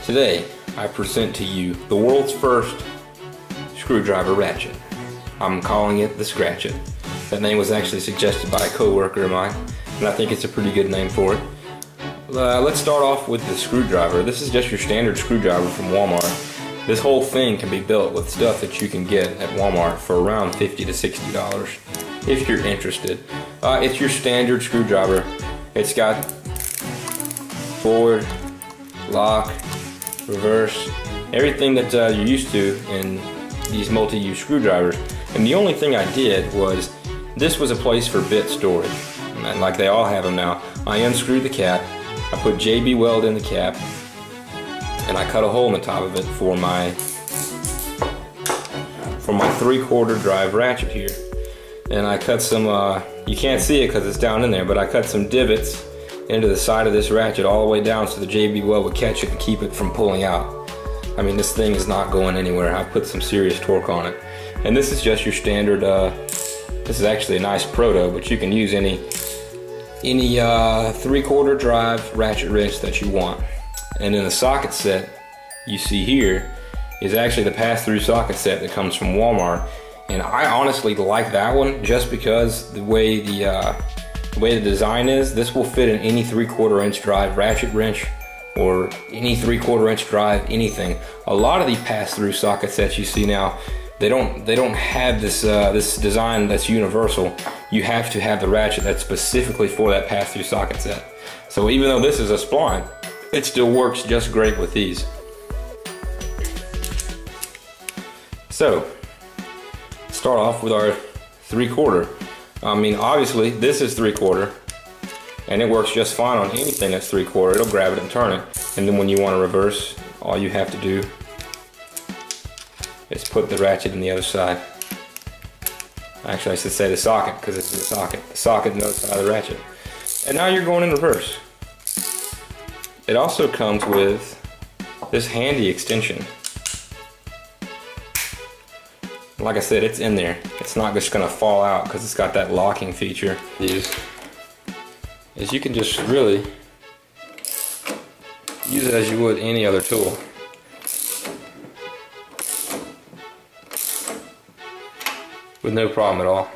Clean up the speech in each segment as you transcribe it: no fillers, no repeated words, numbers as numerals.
Today, I present to you the world's first screwdriver ratchet. I'm calling it the Scratchet. That name was actually suggested by a co-worker of mine, and I think it's a pretty good name for it. Let's start off with the screwdriver. This is just your standard screwdriver from Walmart. This whole thing can be built with stuff that you can get at Walmart for around $50 to $60 if you're interested. It's your standard screwdriver. It's got forward, lock, reverse, everything that you're used to in these multi-use screwdrivers. And the only thing I did was, this was a place for bit storage, and like they all have them now. I unscrewed the cap, I put JB weld in the cap, and I cut a hole in the top of it for my 3/4 drive ratchet here. And I cut some, you can't see it because it's down in there, but I cut some divots into the side of this ratchet all the way down so the JB weld would catch it and keep it from pulling out. I mean, this thing is not going anywhere. I put some serious torque on it. And this is just your standard, this is actually a nice proto, but you can use any 3/4 drive ratchet wrench that you want. And then the socket set you see here is actually the pass-through socket set that comes from Walmart. And I honestly like that one just because the way the design is, this will fit in any 3/4 inch drive ratchet wrench or any 3/4 inch drive anything. A lot of the pass-through socket sets you see now, they don't have this this design that's universal. You have to have the ratchet that's specifically for that pass-through socket set. So even though this is a spline, it still works just great with these. So start off with our 3/4. I mean, obviously this is 3/4 and it works just fine on anything that's 3/4. It'll grab it and turn it. And then when you want to reverse, all you have to do is put the ratchet in the other side. Actually, I should say the socket, because it's the socket. The socket on the other side of the ratchet. And now you're going in reverse. It also comes with this handy extension. Like I said, it's in there. It's not just gonna fall out because it's got that locking feature. Is you can just really use it as you would any other tool. With no problem at all.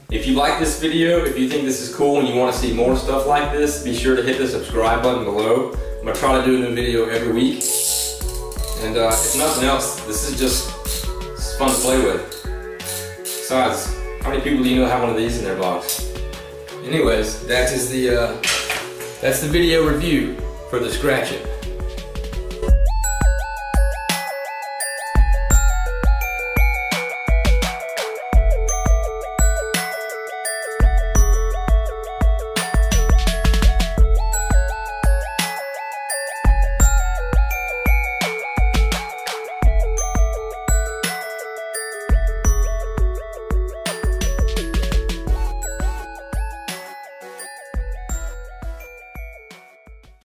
If you like this video, if you think this is cool and you want to see more stuff like this, be sure to hit the subscribe button below. I'm going to try to do a new video every week. And if nothing else, this is just fun to play with. Besides, how many people do you know have one of these in their box? Anyways, that's the video review for the Scratchet.